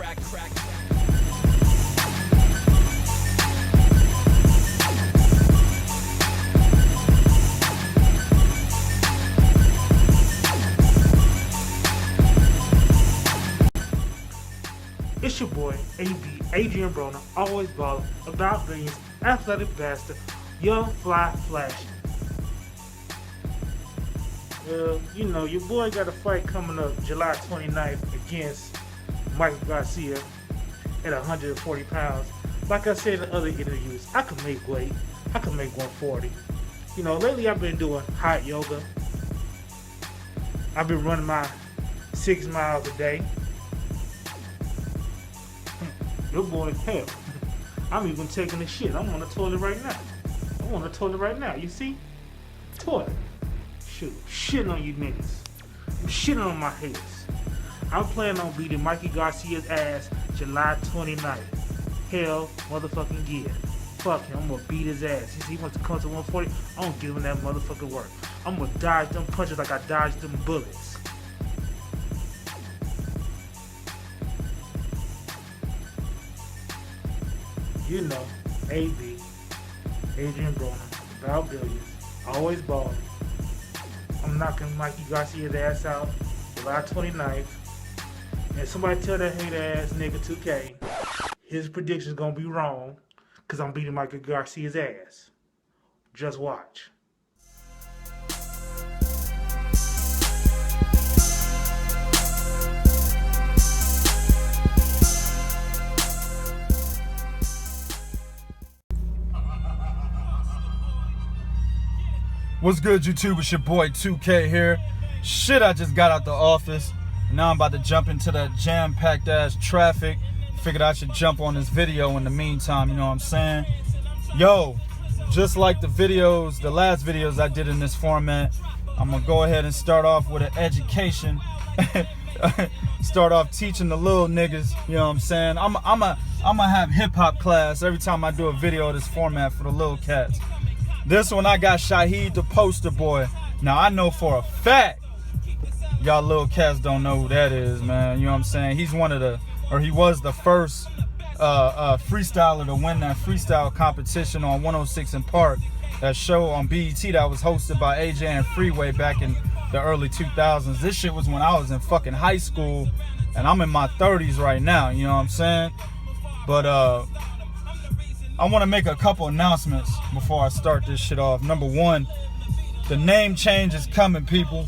It's your boy, Adrien Broner, always ballin', about billions, athletic bastard, young, fly, flashy. You know, your boy got a fight coming up July 29th against Mikey Garcia at 140 pounds. Like I said in other interviews, I can make weight. I can make 140. You know, lately I've been doing hot yoga. I've been running my 6 miles a day. Your boy, hell, I'm even taking a shit. I'm on the toilet right now. I'm on the toilet right now. You see? Toilet. Shoot, shitting on you niggas. I'm shitting on my haters. I'm planning on beating Mikey Garcia's ass July 29th. Hell, motherfucking yeah. Fuck him, I'm gonna beat his ass. He wants to come to 140, I'm gonna give him that motherfucking work. I'm gonna dodge them punches like I dodged them bullets. You know, AB, Adrien Broner, about billions, always balling. I'm knocking Mikey Garcia's ass out July 29th. And somebody tell that hate ass nigga 2K, his prediction's gonna be wrong, cause I'm beating Mikey Garcia's ass. Just watch. What's good, YouTube? It's your boy 2K here. Shit, I just got out the office. Now I'm about to jump into that jam-packed ass traffic. Figured I should jump on this video in the meantime, you know what I'm saying? Yo, just like the last videos I did in this format, I'm gonna go ahead and start off with an education. Start off teaching the little niggas, you know what I'm saying? I'm gonna have hip-hop class every time I do a video of this format for the little cats. This one I got Shaheed the poster boy. Now I know for a fact y'all little cats don't know who that is, man. You know what I'm saying? He was the first freestyler to win that freestyle competition on 106 in Park. That show on BET that was hosted by AJ and Freeway back in the early 2000s. This shit was when I was in fucking high school, and I'm in my 30s right now, you know what I'm saying? But I want to make a couple announcements before I start this shit off. Number one, the name change is coming, people.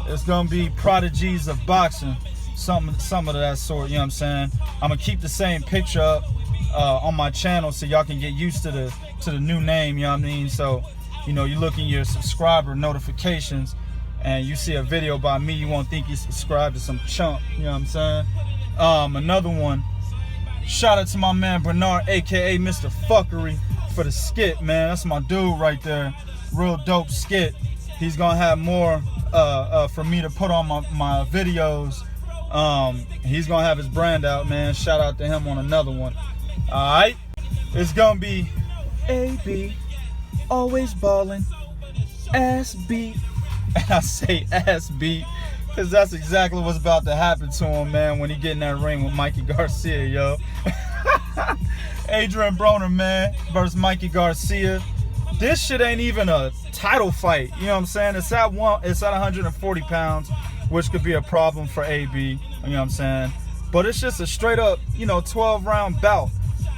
It's gonna be Prodigies of Boxing, some of that sort, you know what I'm saying? I'm gonna keep the same picture up on my channel so y'all can get used to the new name, you know what I mean? So, you know, you look in your subscriber notifications and you see a video by me, you won't think you subscribed to some chump, you know what I'm saying? Another one, shout out to my man Bernard, aka Mr. Fuckery, for the skit, man. That's my dude right there. Real dope skit. He's gonna have more for me to put on my videos. He's gonna have his brand out, man. Shout out to him on another one. Alright? It's gonna be AB, always ballin', ass beat. And I say ass beat because that's exactly what's about to happen to him, man, when he get in that ring with Mikey Garcia, yo. Adrien Broner, man, versus Mikey Garcia. This shit ain't even a title fight, you know what I'm saying? It's at 140 pounds, which could be a problem for AB, you know what I'm saying? But it's just a straight up, you know, 12-round bout.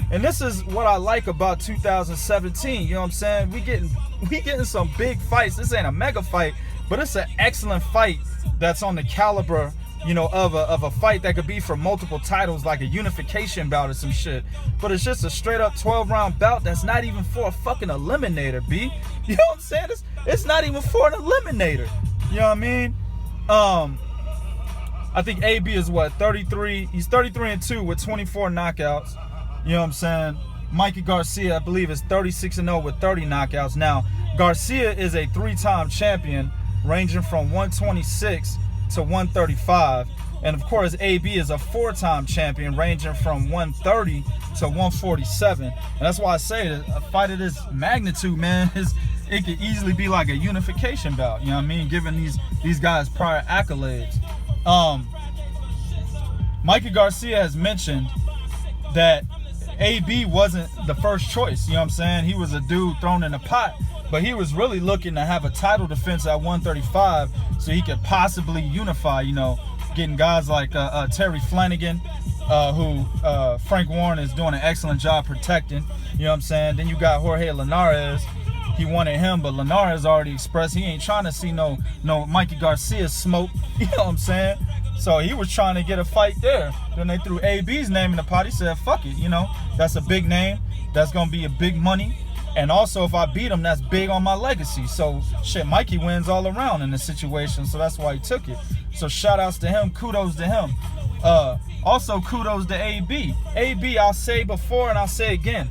And this is what I like about 2017, you know what I'm saying? We getting some big fights. This ain't a mega fight, but it's an excellent fight that's on the caliber, you know, of a fight that could be for multiple titles, like a unification bout or some shit. But it's just a straight up 12-round bout that's not even for a fucking eliminator, B. You know what I'm saying? It's not even for an eliminator. You know what I mean? I think AB is what, 33? He's 33-2 with 24 knockouts. You know what I'm saying? Mikey Garcia, I believe, is 36-0 with 30 knockouts. Now, Garcia is a 3-time champion, ranging from 126 to 135. And of course, AB is a 4-time champion, ranging from 130 to 147. And that's why I say that a fight of this magnitude, man, it could easily be like a unification bout. You know what I mean? Given these guys' prior accolades. Mikey Garcia has mentioned that AB wasn't the first choice. You know what I'm saying? He was a dude thrown in a pot, but he was really looking to have a title defense at 135 so he could possibly unify, you know, getting guys like Terry Flanagan, who Frank Warren is doing an excellent job protecting. You know what I'm saying? Then you got Jorge Linares. He wanted him, but Linares already expressed he ain't trying to see no Mikey Garcia smoke. You know what I'm saying? So he was trying to get a fight there. Then they threw AB's name in the pot. He said, fuck it, you know, that's a big name. That's going to be a big money. And also, if I beat him, that's big on my legacy. So, shit, Mikey wins all around in this situation. So that's why he took it. So shout outs to him. Kudos to him. Also, kudos to AB. AB, I'll say before and I'll say again,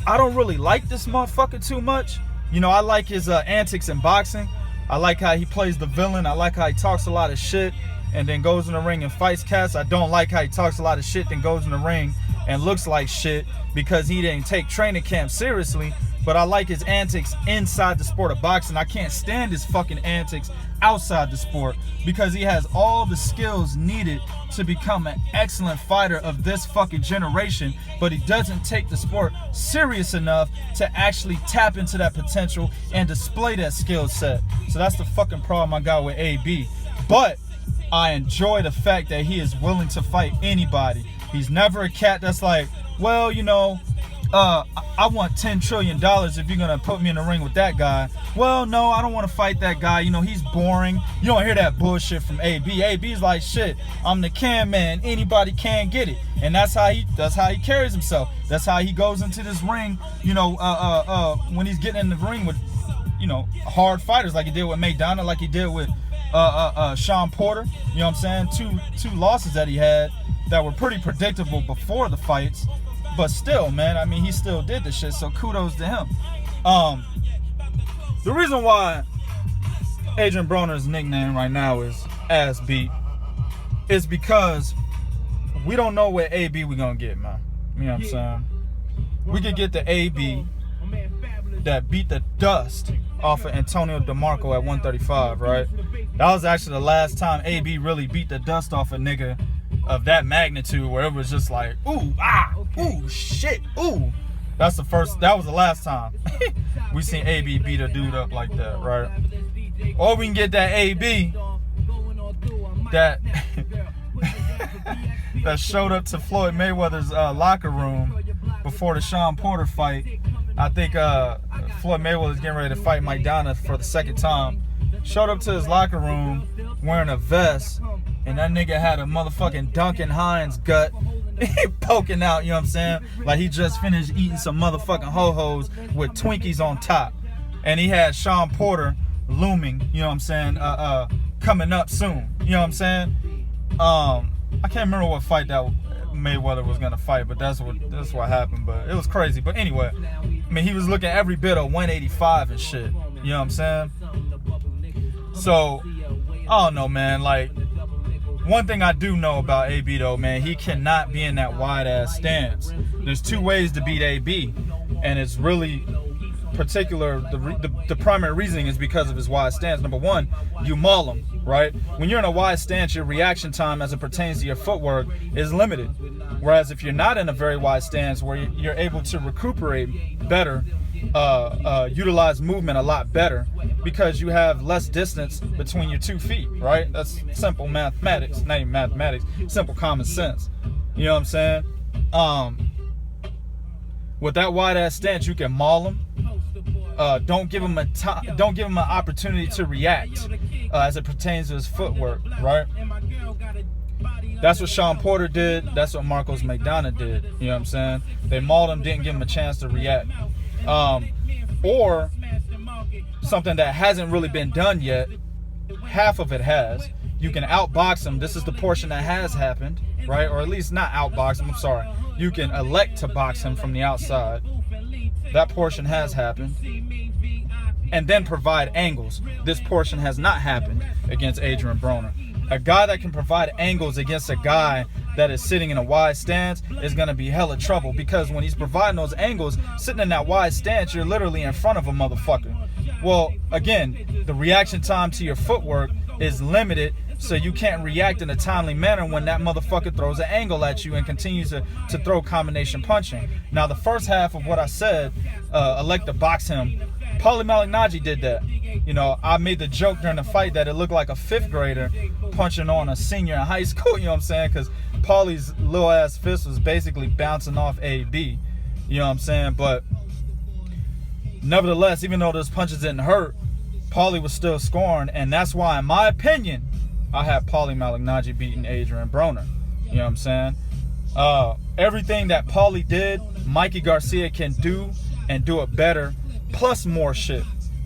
I don't really like this motherfucker too much. You know, I like his antics in boxing. I like how he plays the villain. I like how he talks a lot of shit and then goes in the ring and fights cats. I don't like how he talks a lot of shit, then goes in the ring and looks like shit because he didn't take training camp seriously. But I like his antics inside the sport of boxing. I can't stand his fucking antics outside the sport because he has all the skills needed to become an excellent fighter of this fucking generation, but he doesn't take the sport serious enough to actually tap into that potential and display that skill set. So that's the fucking problem I got with AB. But I enjoy the fact that he is willing to fight anybody. He's never a cat that's like, well, you know, I want $10 trillion if you're gonna put me in the ring with that guy. Well, no, I don't want to fight that guy. You know, he's boring. You don't hear that bullshit from AB. AB's like, shit, I'm the can man. Anybody can get it. And that's how he carries himself. That's how he goes into this ring, you know, when he's getting in the ring with, you know, hard fighters like he did with McDonough, like he did with Sean Porter. You know what I'm saying? Two losses that he had that were pretty predictable before the fights. But still, man, I mean, he still did the shit, so kudos to him. The reason why Adrien Broner's nickname right now is Ass Beat is because we don't know what AB we gonna get, man. You know what I'm saying? We could get the AB that beat the dust off of Antonio DeMarco at 135, right? That was actually the last time AB really beat the dust off a nigga of that magnitude, where it was just like, ooh, ah, ooh, shit, ooh. That was the last time we seen AB beat a dude up like that, right? Or we can get that AB that that showed up to Floyd Mayweather's locker room before the Sean Porter fight. I think Floyd Mayweather was getting ready to fight Mike Donna for the second time. Showed up to his locker room wearing a vest, and that nigga had a motherfucking Duncan Hines gut poking out, you know what I'm saying? Like he just finished eating some motherfucking ho-hos with Twinkies on top. And he had Sean Porter looming, you know what I'm saying, coming up soon. You know what I'm saying? I can't remember what fight that Mayweather was gonna fight, but that's what happened. But it was crazy. But anyway, I mean, he was looking every bit of 185 and shit. You know what I'm saying? So I don't know, man. Like, one thing I do know about AB though, man, he cannot be in that wide ass stance. There's two ways to beat AB, and it's really particular. The primary reasoning is because of his wide stance. Number one, you maul him, right? When you're in a wide stance, your reaction time as it pertains to your footwork is limited. Whereas if you're not in a very wide stance, where you're able to recuperate better, utilize movement a lot better, because you have less distance between your 2 feet, right? That's simple mathematics, not even mathematics, simple common sense. You know what I'm saying? With that wide ass stance, you can maul him. Don't give him an opportunity to react as it pertains to his footwork, right? That's what Sean Porter did. That's what Marcos McDonough did. You know what I'm saying? They mauled him, didn't give him a chance to react. Or something that hasn't really been done yet, half of it has. You can outbox him. This is the portion that has happened, right? Or at least not outbox him, I'm sorry. You can elect to box him from the outside. That portion has happened. And then provide angles. This portion has not happened against Adrien Broner. A guy that can provide angles against a guy that is sitting in a wide stance is going to be hella trouble, because when he's providing those angles, sitting in that wide stance, you're literally in front of a motherfucker. Well, again, the reaction time to your footwork is limited, so you can't react in a timely manner when that motherfucker throws an angle at you and continues to throw combination punching. Now, the first half of what I said, elect to box him, Paulie Malignaggi did that. You know, I made the joke during the fight that it looked like a 5th grader punching on a senior in high school, you know what I'm saying? Because Paulie's little ass fist was basically bouncing off AB, you know what I'm saying? But nevertheless, even though those punches didn't hurt, Paulie was still scoring, and that's why, in my opinion, I had Paulie Malignaggi beating Adrien Broner. You know what I'm saying? Everything that Paulie did, Mikey Garcia can do and do it better, plus more shit.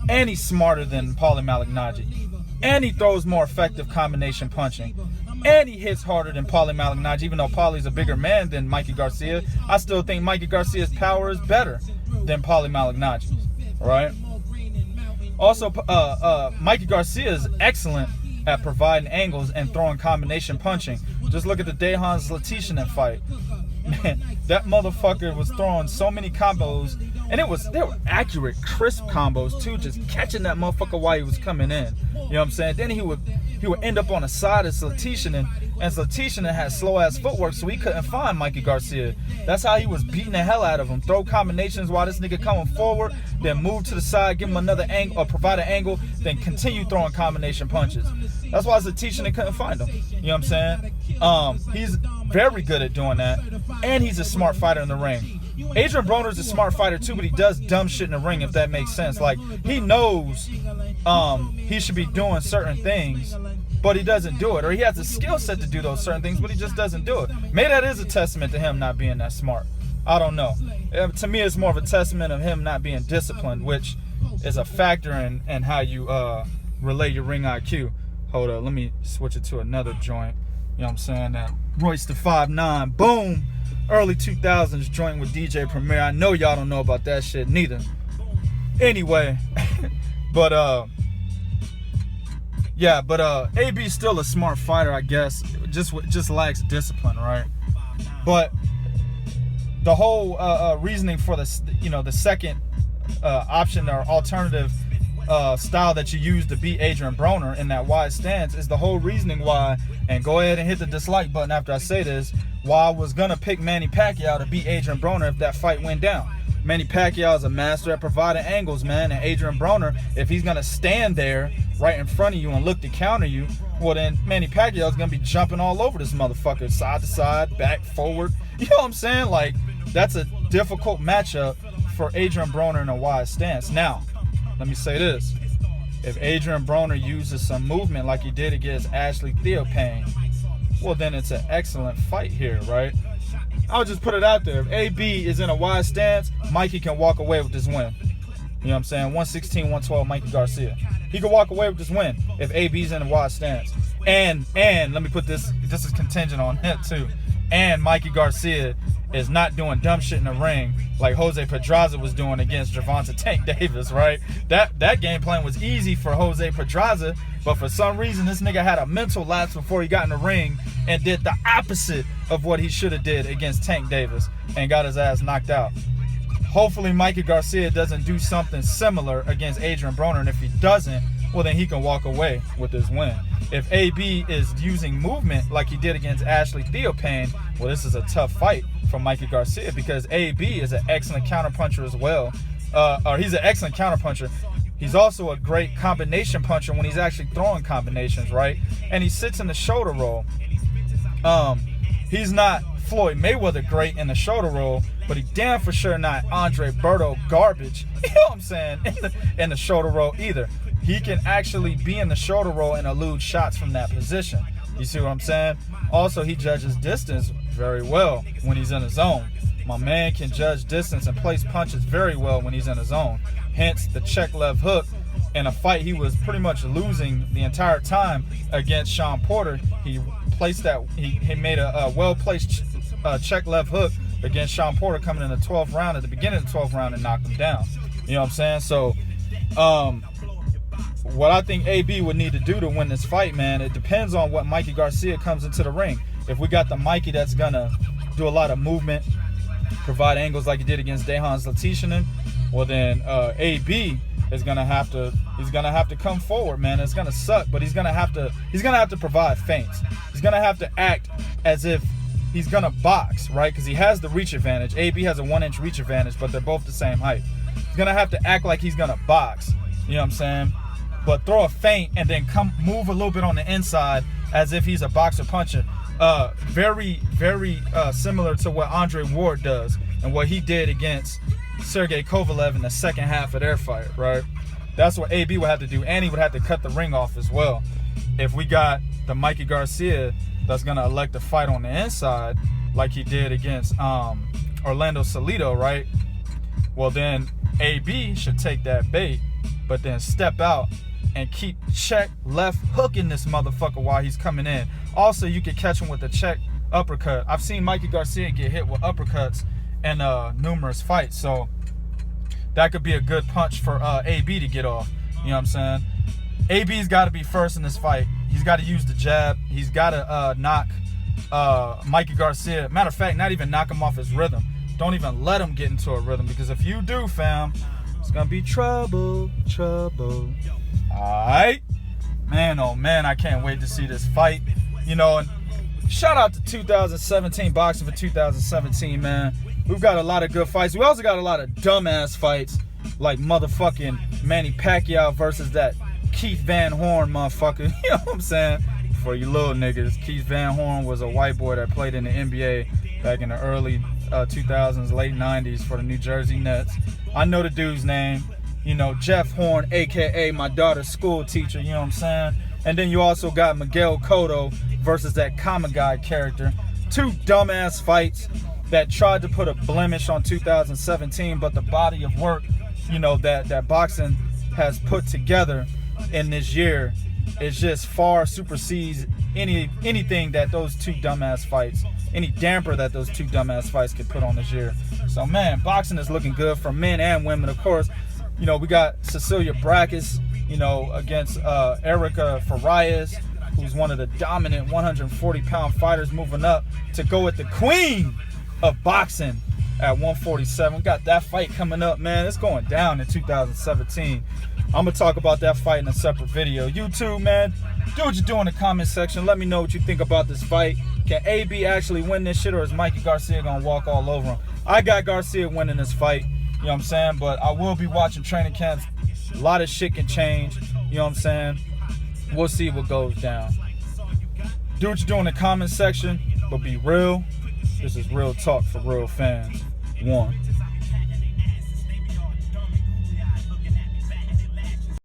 And he's smarter than Paulie Malignaggi. And he throws more effective combination punching. And he hits harder than Paulie Malignaggi. Even though Paulie's a bigger man than Mikey Garcia, I still think Mikey Garcia's power is better than Paulie Malignaggi's. Right? Also, Mikey Garcia is excellent at providing angles and throwing combination punching. Just look at the Dejan Zlaticanin fight. Man, that motherfucker was throwing so many combos, and they were accurate, crisp combos too, just catching that motherfucker while he was coming in. You know what I'm saying? Then he would end up on the side of Zlaticanin, and Zlaticanin had slow ass footwork, so he couldn't find Mikey Garcia. That's how he was beating the hell out of him. Throw combinations while this nigga coming forward, then move to the side, give him another angle, or provide an angle, then continue throwing combination punches. That's why Zlaticanin couldn't find him. You know what I'm saying? He's very good at doing that, and he's a smart fighter in the ring. Adrien Broner's a smart fighter too, but he does dumb shit in the ring, if that makes sense. Like, he knows he should be doing certain things, but he doesn't do it. Or he has the skill set to do those certain things, but he just doesn't do it. Maybe that is a testament to him not being that smart. I don't know. To me, it's more of a testament of him not being disciplined, which is a factor in how you relay your ring IQ. Hold up, let me switch it to another joint. You know what I'm saying? That Royce the 5'9", boom! Early 2000s joint with DJ Premier. I know y'all don't know about that shit neither. Anyway, but AB's still a smart fighter, I guess. Just lacks discipline, right? But the whole reasoning for the second option or alternative style that you use to beat Adrien Broner in that wide stance is the whole reasoning why, and go ahead and hit the dislike button after I say this, why I was gonna pick Manny Pacquiao to beat Adrien Broner if that fight went down. Manny Pacquiao is a master at providing angles, man, and Adrien Broner, if he's gonna stand there right in front of you and look to counter you, well then Manny Pacquiao is gonna be jumping all over this motherfucker, side to side, back, forward. You know what I'm saying? Like, that's a difficult matchup for Adrien Broner in a wide stance. Now, let me say this. If Adrien Broner uses some movement like he did against Ashley Theophane, well then it's an excellent fight here, right? I'll just put it out there. If AB is in a wide stance, Mikey can walk away with this win. You know what I'm saying? 116, 112, Mikey Garcia. He can walk away with this win if AB's in a wide stance. And let me put this is contingent on it too. And Mikey Garcia is not doing dumb shit in the ring like Jose Pedraza was doing against Gervonta Tank Davis, right? That game plan was easy for Jose Pedraza, but for some reason this nigga had a mental lapse before he got in the ring and did the opposite of what he should have did against Tank Davis and got his ass knocked out. Hopefully Mikey Garcia doesn't do something similar against Adrien Broner, and if he doesn't, well then he can walk away with this win. If AB is using movement like he did against Ashley Theophane, well this is a tough fight for Mikey Garcia because AB is an excellent counterpuncher as well. Or he's an excellent counterpuncher. He's also a great combination puncher when he's actually throwing combinations, right? And he sits in the shoulder roll. He's not Floyd Mayweather great in the shoulder roll, but he damn for sure not Andre Berto garbage, you know what I'm saying, in the shoulder roll either. He can actually be in the shoulder roll and elude shots from that position. You see what I'm saying? Also, he judges distance very well when he's in his zone. My man can judge distance and place punches very well when he's in his zone. Hence, the check left hook in a fight he was pretty much losing the entire time against Sean Porter. He placed that, he made a well-placed check left hook against Sean Porter coming in the 12th round at the beginning of the 12th round and knocked him down. You know what I'm saying? So, what I think AB would need to do to win this fight, man, it depends on what Mikey Garcia comes into the ring. If we got the Mikey that's gonna do a lot of movement, provide angles like he did against Dejan Zlaticanin, well then AB is gonna have to come forward, man. It's gonna suck, but he's gonna have to provide feints. He's gonna have to act as if he's gonna box, right? Because he has the reach advantage. AB has a 1-inch reach advantage, but they're both the same height. He's gonna have to act like he's gonna box. You know what I'm saying? But throw a feint and then move a little bit on the inside as if he's a boxer puncher. Very similar to what Andre Ward does and what he did against Sergey Kovalev in the second half of their fight, right? That's what AB would have to do, and he would have to cut the ring off as well. If we got the Mikey Garcia that's gonna elect to fight on the inside like he did against Orlando Salido, right? Well, then AB should take that bait, but then step out and keep check left hooking this motherfucker while he's coming in. Also, you can catch him with the check uppercut. I've seen Mikey Garcia get hit with uppercuts in numerous fights, so that could be a good punch for AB to get off. You know what I'm saying? AB's got to be first in this fight. He's got to use the jab. He's got to knock Mikey Garcia. Matter of fact, not even knock him off his rhythm. Don't even let him get into a rhythm, because if you do, fam, it's gonna be trouble. Alright? Man, oh man, I can't wait to see this fight. You know, and shout out to 2017 boxing for 2017, man. We've got a lot of good fights. We also got a lot of dumbass fights, like motherfucking Manny Pacquiao versus that Keith Van Horn motherfucker. You know what I'm saying? For you little niggas, Keith Van Horn was a white boy that played in the NBA back in the early 2000s, late 90s for the New Jersey Nets. I know the dude's name. You know, Jeff Horn, a.k.a. my daughter's school teacher, you know what I'm saying? And then you also got Miguel Cotto versus that Common Guy character. Two dumbass fights that tried to put a blemish on 2017, but the body of work, you know, that boxing has put together in this year is just far supersedes anything that those two dumbass fights, any damper that those two dumbass fights could put on this year. So, man, boxing is looking good for men and women, of course. You know, we got Cecilia Brækhus, you know, against Erica Farias, who's one of the dominant 140-pound fighters, moving up to go with the queen of boxing at 147. Got that fight coming up, man. It's going down in 2017. I'm going to talk about that fight in a separate video. YouTube, man, do what you do in the comment section. Let me know what you think about this fight. Can AB actually win this shit, or is Mikey Garcia going to walk all over him? I got Garcia winning this fight. You know what I'm saying? But I will be watching training camps. A lot of shit can change. You know what I'm saying? We'll see what goes down. Do what you do in the comment section, but be real. This is real talk for real fans. 1.